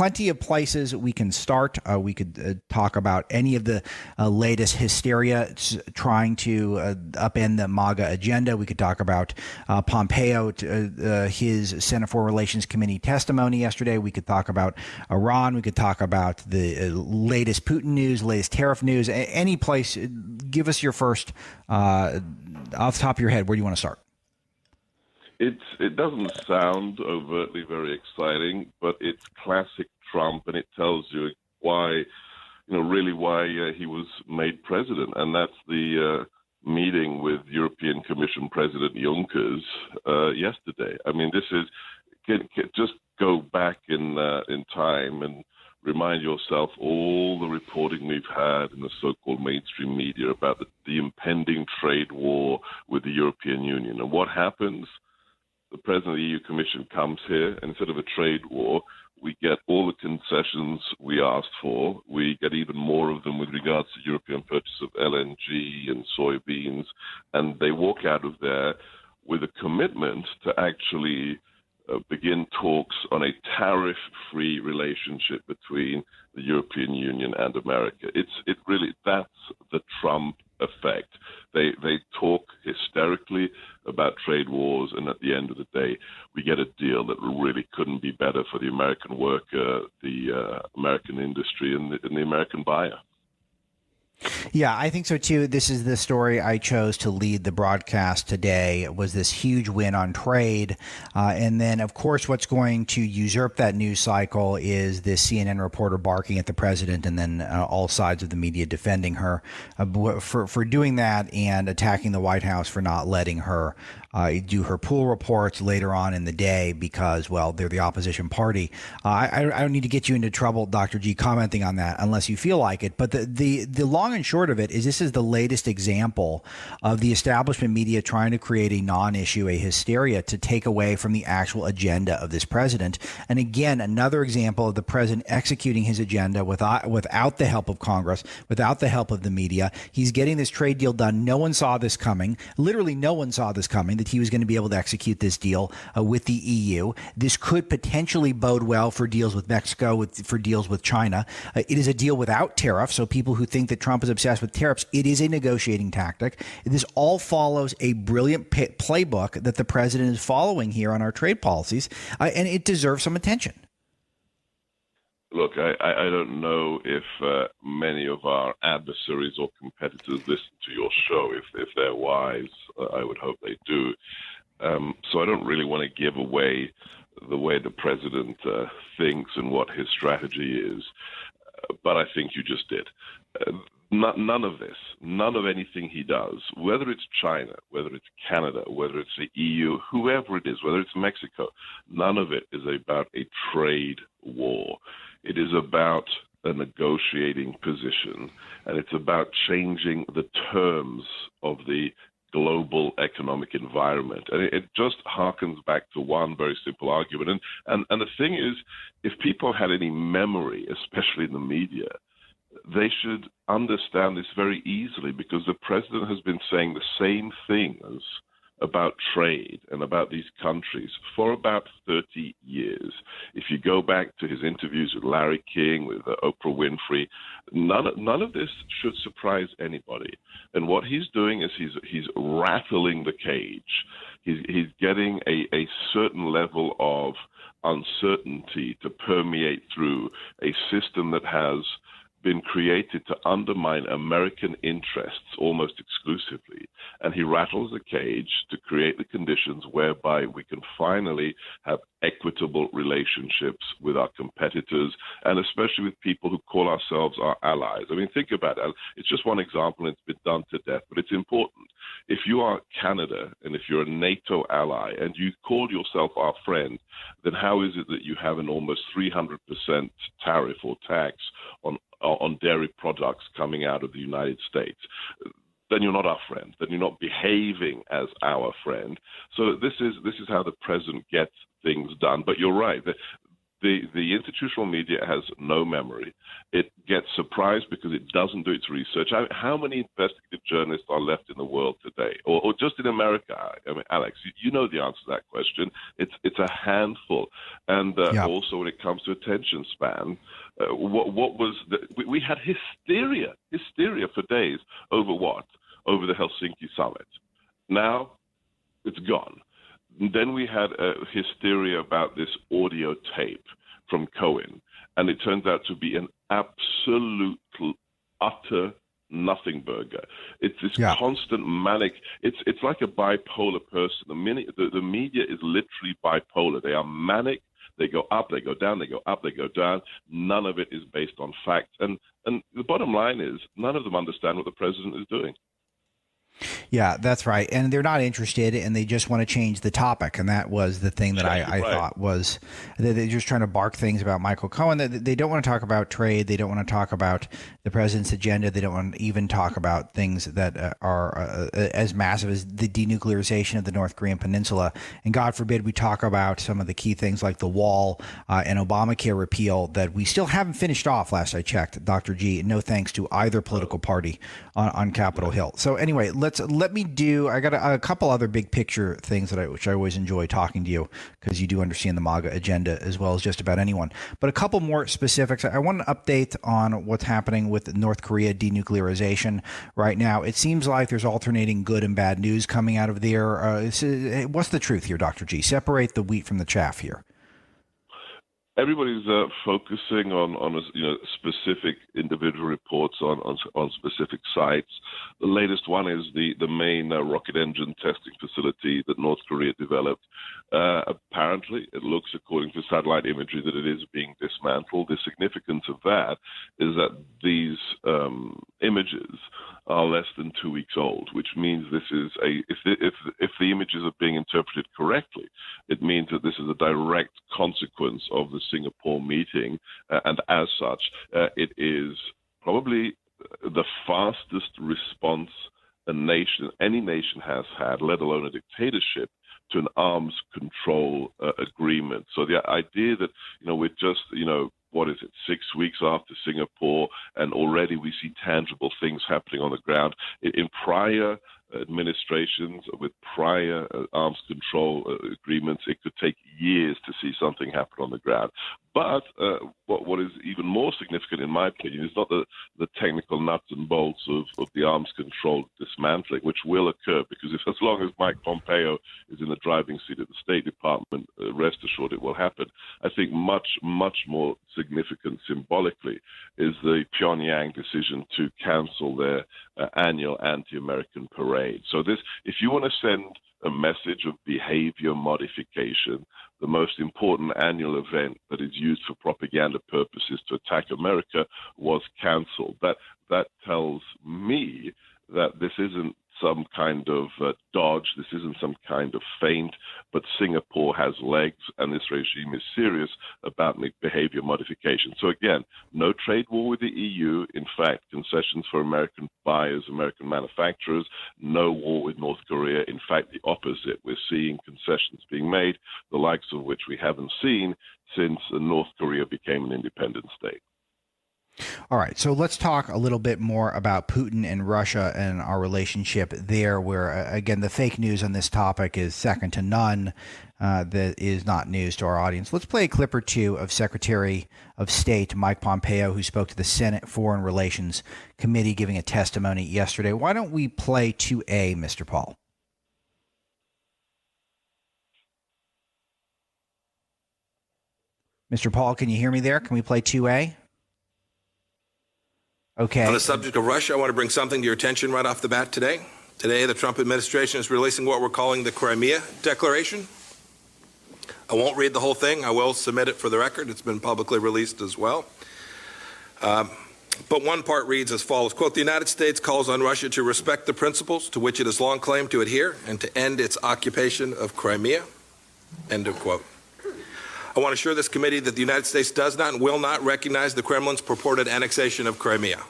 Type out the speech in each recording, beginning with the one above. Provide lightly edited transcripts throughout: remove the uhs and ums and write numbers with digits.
plenty of places we can start. We could talk about any of the latest hysteria trying to upend the MAGA agenda. We could talk about Pompeo, his Senate Foreign Relations Committee testimony yesterday. We could talk about Iran. We could talk about the latest Putin news, latest tariff news. Any place, give us your first, off the top of your head, where do you want to start? It doesn't sound overtly very exciting, but it's classic Trump, and it tells you why, really why he was made president, and that's the meeting with European Commission President Juncker yesterday. I mean, this is just go back in time and remind yourself all the reporting we've had in the so-called mainstream media about the impending trade war with the European Union, and what happens. The president of the EU Commission comes here, and instead of a trade war, we get all the concessions we asked for. We get even more of them with regards to European purchase of LNG and soybeans, and they walk out of there with a commitment to actually begin talks on a tariff-free relationship between the European Union and America. That's the Trump effect. They talk hysterically about trade wars, and at the end of the day, we get a deal that really couldn't be better for the American worker, the American industry, and the American buyer. Yeah, I think so too. This is the story I chose to lead the broadcast today, was this huge win on trade. And then, of course, what's going to usurp that news cycle is this CNN reporter barking at the president, and then all sides of the media defending her for doing that, and attacking the White House for not letting her do her pool reports later on in the day because, well, they're the opposition party. I don't need to get you into trouble, Dr. G, commenting on that unless you feel like it. But the long and short of it is this is the latest example of the establishment media trying to create a non-issue, a hysteria, to take away from the actual agenda of this president. And again, another example of the president executing his agenda without the help of Congress, without the help of the media. He's getting this trade deal done. No one saw this coming. Literally no one saw this coming, that he was going to be able to execute this deal with the EU. This could potentially bode well for deals with Mexico, for deals with China. It is a deal without tariffs, so people who think that Trump is obsessed with tariffs, it is a negotiating tactic. This all follows a brilliant playbook that the president is following here on our trade policies, and it deserves some attention. Look, I don't know if many of our adversaries or competitors listen to your show. If they're wise, I would hope they do. So I don't really want to give away the way the president thinks and what his strategy is. But I think you just did. None of this, none of anything he does, whether it's China, whether it's Canada, whether it's the EU, whoever it is, whether it's Mexico, none of it is about a trade war. It is about a negotiating position, and it's about changing the terms of the global economic environment. And it just harkens back to one very simple argument. And the thing is, if people had any memory, especially in the media, they should understand this very easily, because the president has been saying the same things about trade and about these countries for about 30 years. If you go back to his interviews with Larry King, with Oprah Winfrey, none of this should surprise anybody. And what he's doing is he's rattling the cage. He's getting a certain level of uncertainty to permeate through a system that has been created to undermine American interests almost exclusively. And he rattles the cage to create the conditions whereby we can finally have equitable relationships with our competitors, and especially with people who call ourselves our allies. I mean, think about it. It's just one example, and it's been done to death, but it's important. If you are Canada, and if you're a NATO ally, and you call yourself our friend, then how is it that you have an almost 300% tariff or tax on dairy products coming out of the United States? Then you're not our friend. Then you're not behaving as our friend. So this is how the president gets things done. But you're right. The institutional media has no memory. It gets surprised because it doesn't do its research. How many investigative journalists are left in the world today, or just in America? I mean, Alex, you know the answer to that question. It's a handful. And also when it comes to attention span, we had hysteria for days over what? Over the Helsinki summit. Now it's gone. Then we had hysteria about this audio tape from Cohen, and it turns out to be an absolute, utter nothing burger. It's this constant manic. It's like a bipolar person. The media is literally bipolar. They are manic. They go up, they go down, they go up, they go down. None of it is based on facts. And the bottom line is none of them understand what the president is doing. Yeah, that's right. And they're not interested, and they just want to change the topic. And that was the thing that I thought was that they're just trying to bark things about Michael Cohen. They don't want to talk about trade. They don't want to talk about the president's agenda. They don't want to even talk about things that are as massive as the denuclearization of the North Korean peninsula. And God forbid we talk about some of the key things like the wall and Obamacare repeal that we still haven't finished off, last I checked, Dr. G. No thanks to either political party on Capitol Hill. So anyway, I got a couple other big picture things which I always enjoy talking to you because you do understand the MAGA agenda as well as just about anyone. But a couple more specifics. I want an update on what's happening with North Korea denuclearization right now. It seems like there's alternating good and bad news coming out of there. What's the truth here, Dr. G? Separate the wheat from the chaff here. Everybody's focusing on specific individual reports on specific sites. The latest one is the main rocket engine testing facility that North Korea developed. Apparently, it looks, according to satellite imagery, that it is being dismantled. The significance of that is that these images are less than 2 weeks old, which means this is if the images are being interpreted correctly, it means that this is a direct consequence of the Singapore meeting, and as such, it is probably the fastest response any nation has had, let alone a dictatorship, to an arms control agreement. So the idea that we're just 6 weeks after Singapore, and already we see tangible things happening on the ground. In prior administrations with prior arms control agreements, it could take years to see something happen on the ground. But what is even more significant, in my opinion, is not the technical nuts and bolts of the arms control dismantling, which will occur, because as long as Mike Pompeo is in the driving seat of the State Department, rest assured it will happen. I think much, much more significant symbolically is the Pyongyang decision to cancel their annual anti-American parade. So if you want to send a message of behavior modification, the most important annual event that is used for propaganda purposes to attack America was canceled. That tells me that this isn't some kind of dodge, this isn't some kind of feint, but Singapore has legs, and this regime is serious about behavior modification. So again, no trade war with the EU. In fact, concessions for American buyers, American manufacturers, no war with North Korea. In fact, the opposite. We're seeing concessions being made, the likes of which we haven't seen since North Korea became an independent state. All right, so let's talk a little bit more about Putin and Russia and our relationship there, where, again, the fake news on this topic is second to none. That is not news to our audience. Let's play a clip or two of Secretary of State Mike Pompeo, who spoke to the Senate Foreign Relations Committee giving a testimony yesterday. Why don't we play 2A, Mr. Paul? Mr. Paul, can you hear me there? Can we play 2A? Okay. On the subject of Russia, I want to bring something to your attention right off the bat today. Today, the Trump administration is releasing what we're calling the Crimea Declaration. I won't read the whole thing. I will submit it for the record. It's been publicly released as well. But one part reads as follows, quote, "The United States calls on Russia to respect the principles to which it has long claimed to adhere and to end its occupation of Crimea," end of quote. I want to assure this committee that the United States does not and will not recognize the Kremlin's purported annexation of Crimea.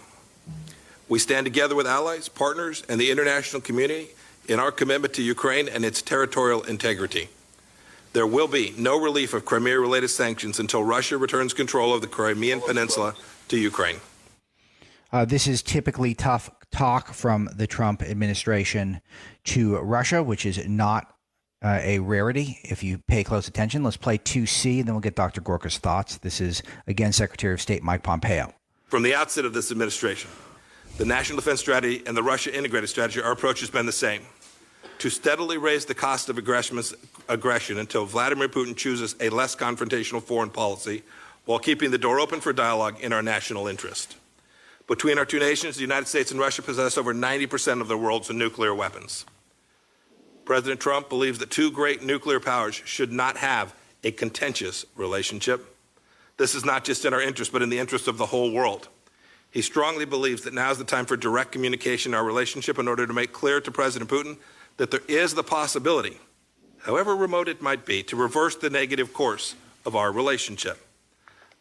We stand together with allies, partners, and the international community in our commitment to Ukraine and its territorial integrity. There will be no relief of Crimea-related sanctions until Russia returns control of the Crimean Peninsula to Ukraine. This is typically tough talk from the Trump administration to Russia, which is not a rarity if you pay close attention. Let's play 2C, and then we'll get Dr. Gorka's thoughts. This is, again, Secretary of State Mike Pompeo. From the outset of this administration, the National Defense Strategy and the Russia Integrated Strategy, our approach has been the same: to steadily raise the cost of aggression until Vladimir Putin chooses a less confrontational foreign policy while keeping the door open for dialogue in our national interest. Between our two nations, the United States and Russia possess over 90% of the world's nuclear weapons. President Trump believes that two great nuclear powers should not have a contentious relationship. This is not just in our interest, but in the interest of the whole world. He strongly believes that now is the time for direct communication in our relationship in order to make clear to President Putin that there is the possibility, however remote it might be, to reverse the negative course of our relationship.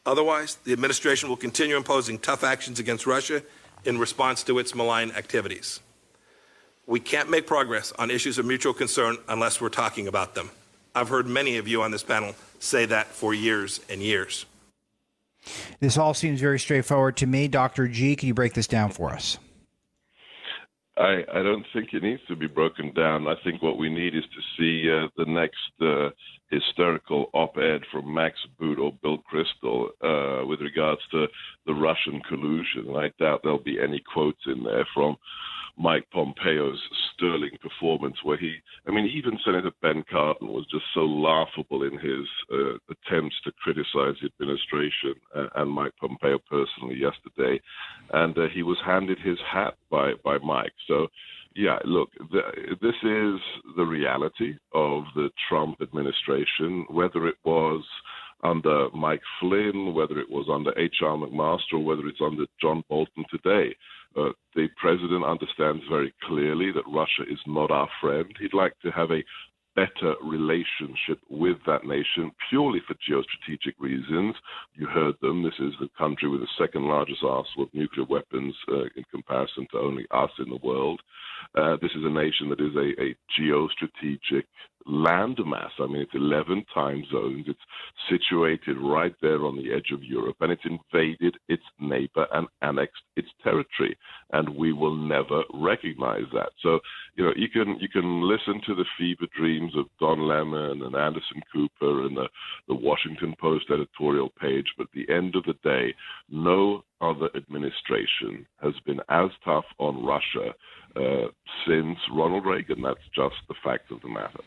Otherwise, the administration will continue imposing tough actions against Russia in response to its malign activities. We can't make progress on issues of mutual concern unless we're talking about them. I've heard many of you on this panel say that for years and years. This all seems very straightforward to me. Dr. G, can you break this down for us? I don't think it needs to be broken down. I think what we need is to see the next hysterical op-ed from Max Boot or Bill Kristol with regards to the Russian collusion. I doubt there'll be any quotes in there from Mike Pompeo's sterling performance, where even Senator Ben Cardin was just so laughable in his attempts to criticize the administration and Mike Pompeo personally yesterday, and he was handed his hat by Mike. So, yeah, look, this is the reality of the Trump administration, whether it was under Mike Flynn, whether it was under H.R. McMaster, or whether it's under John Bolton today. The president understands very clearly that Russia is not our friend. He'd like to have a better relationship with that nation purely for geostrategic reasons. You heard them. This is the country with the second largest arsenal of nuclear weapons in comparison to only us in the world. This is a nation that is a geostrategic landmass. I mean, it's 11 time zones. It's situated right there on the edge of Europe, and it's invaded its neighbor and annexed its territory, and we will never recognize that. So, you can listen to the fever dreams of Don Lemon and Anderson Cooper and the Washington Post editorial page, but at the end of the day, no other administration has been as tough on Russia since Ronald Reagan. That's just the fact of the matter.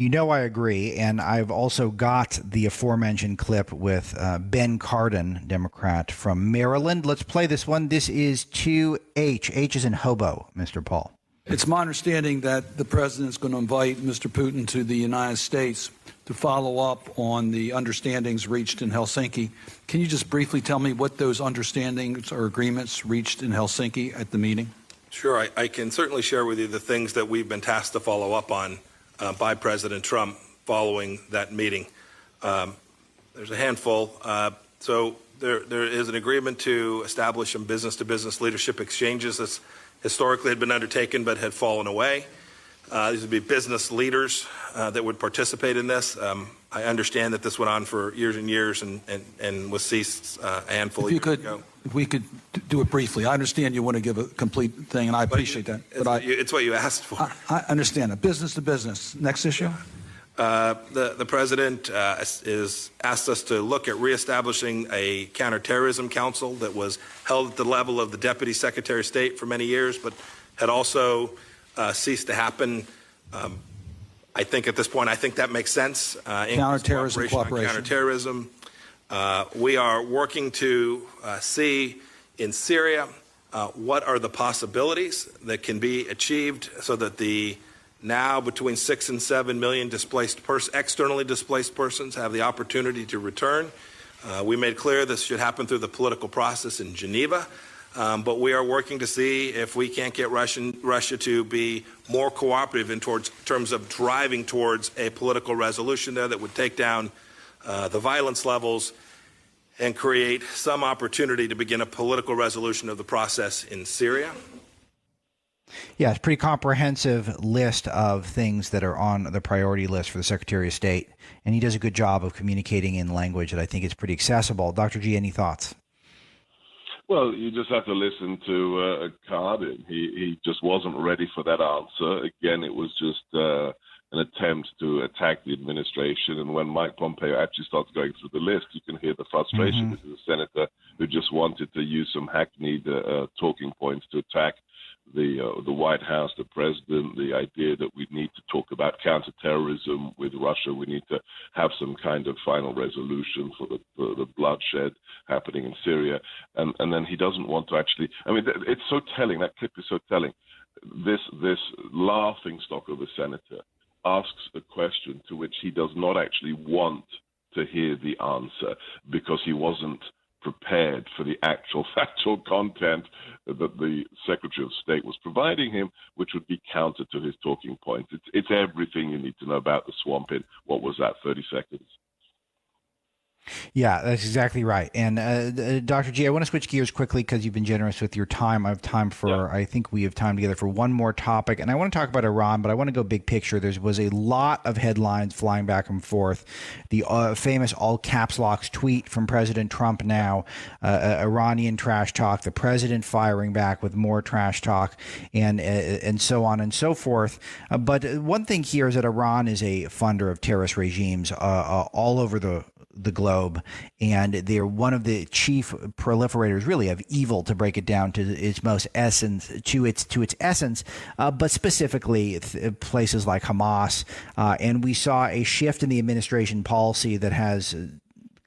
I agree. And I've also got the aforementioned clip with Ben Cardin, Democrat from Maryland. Let's play this one. This is 2H. H is in hobo, Mr. Paul. It's my understanding that the president is going to invite Mr. Putin to the United States to follow up on the understandings reached in Helsinki. Can you just briefly tell me what those understandings or agreements reached in Helsinki at the meeting? Sure. I can certainly share with you the things that we've been tasked to follow up on by President Trump following that meeting. There's a handful. So there is an agreement to establish some business-to-business leadership exchanges that historically had been undertaken but had fallen away. These would be business leaders that would participate in this. I understand that this went on for years and years and was ceased a handful of years ago. If we could do it briefly. I understand you want to give a complete thing, and I appreciate that. It's what you asked for. I understand it. Business to business. Next issue? The president is asked us to look at reestablishing a counterterrorism council that was held at the level of the Deputy Secretary of State for many years, but had also ceased to happen. I think at this point, that makes sense. Counterterrorism cooperation. Counterterrorism. We are working to see in Syria what are the possibilities that can be achieved so that the now between 6 and 7 million externally displaced persons have the opportunity to return. We made clear this should happen through the political process in Geneva, but we are working to see if we can't get Russia to be more cooperative in terms of driving towards a political resolution there that would take down the violence levels and create some opportunity to begin a political resolution of the process in Syria. Yeah, it's a pretty comprehensive list of things that are on the priority list for the Secretary of State, and he does a good job of communicating in language that I think is pretty accessible. Dr. G, any thoughts? Well, you just have to listen to Cardin. He just wasn't ready for that answer. Again, it was just an attempt to attack the administration. And when Mike Pompeo actually starts going through the list, you can hear the frustration. This is a senator who just wanted to use some hackneyed talking points to attack the White House, the president, the idea that we need to talk about counterterrorism with Russia. We need to have some kind of final resolution for the bloodshed happening in Syria. And then he doesn't want to actually, I mean, it's so telling. That clip is so telling. This laughing stock of a senator asks a question to which he does not actually want to hear the answer because he wasn't prepared for the actual factual content that the Secretary of State was providing him, which would be counter to his talking points. It's everything you need to know about the swamp in, what was that, 30 seconds? Yeah, that's exactly right. And Dr. G, I want to switch gears quickly because you've been generous with your time. I have time for, I think we have time together for one more topic. And I want to talk about Iran, but I want to go big picture. There was a lot of headlines flying back and forth. The famous all caps locks tweet from President Trump now, Iranian trash talk, the president firing back with more trash talk, and so on and so forth. But one thing here is that Iran is a funder of terrorist regimes all over the globe, and they're one of the chief proliferators, really, of evil, to break it down to its most essence, to its essence. But specifically, places like Hamas, and we saw a shift in the administration policy that has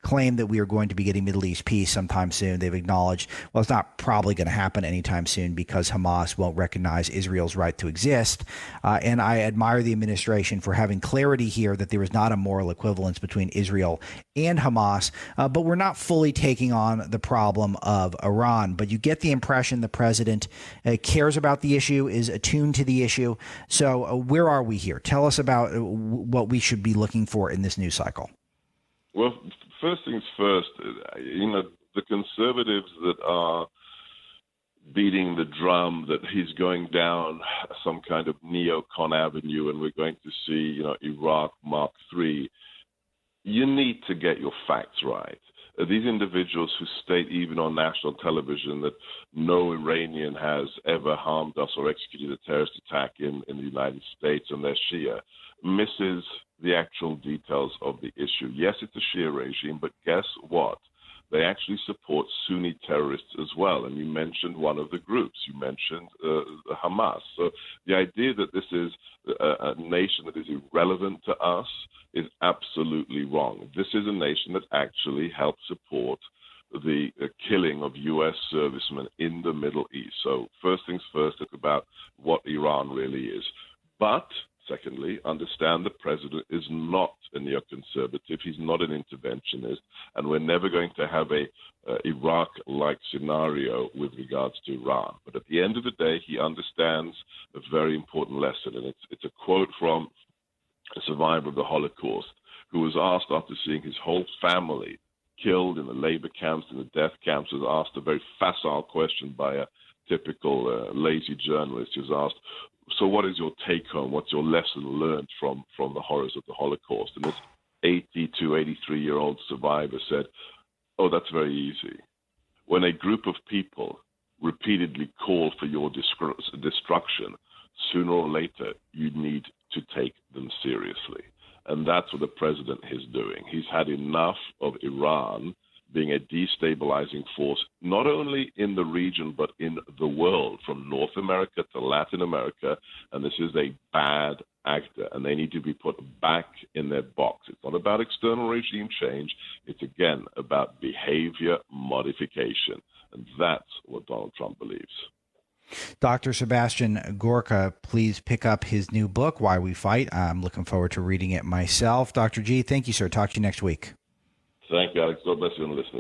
claim that we are going to be getting Middle East peace sometime soon. They've acknowledged, well, it's not probably going to happen anytime soon because Hamas won't recognize Israel's right to exist. And I admire the administration for having clarity here that there is not a moral equivalence between Israel and Hamas, but we're not fully taking on the problem of Iran. But you get the impression the president cares about the issue, is attuned to the issue. So where are we here? Tell us about what we should be looking for in this news cycle. Well, first things first, the conservatives that are beating the drum that he's going down some kind of neocon avenue and we're going to see, Iraq Mark III, you need to get your facts right. These individuals who state even on national television that no Iranian has ever harmed us or executed a terrorist attack in the United States and they're Shia misses the actual details of the issue. Yes, it's a Shia regime, but guess what? They actually support Sunni terrorists as well. And you mentioned one of the groups. You mentioned Hamas. So the idea that this is a nation that is irrelevant to us is absolutely wrong. This is a nation that actually helped support the killing of U.S. servicemen in the Middle East. So first things first, it's about what Iran really is. But secondly, understand the president is not a neoconservative. He's not an interventionist, and we're never going to have a Iraq-like scenario with regards to Iran. But at the end of the day, he understands a very important lesson, and it's a quote from a survivor of the Holocaust who was asked after seeing his whole family killed in the labor camps and the death camps, was asked a very facile question by a typical lazy journalist. He was asked, so what is your take-home? What's your lesson learned from the horrors of the Holocaust? And this 82, 83-year-old survivor said, oh, that's very easy. When a group of people repeatedly call for your destruction, sooner or later, you need to take them seriously. And that's what the president is doing. He's had enough of Iran being a destabilizing force, not only in the region, but in the world, from North America to Latin America. And this is a bad actor, and they need to be put back in their box. It's not about external regime change. It's, again, about behavior modification. And that's what Donald Trump believes. Dr. Sebastian Gorka, please pick up his new book, Why We Fight. I'm looking forward to reading it myself. Dr. G, thank you, sir. Talk to you next week. Thank you, Alex. God bless you and listeners.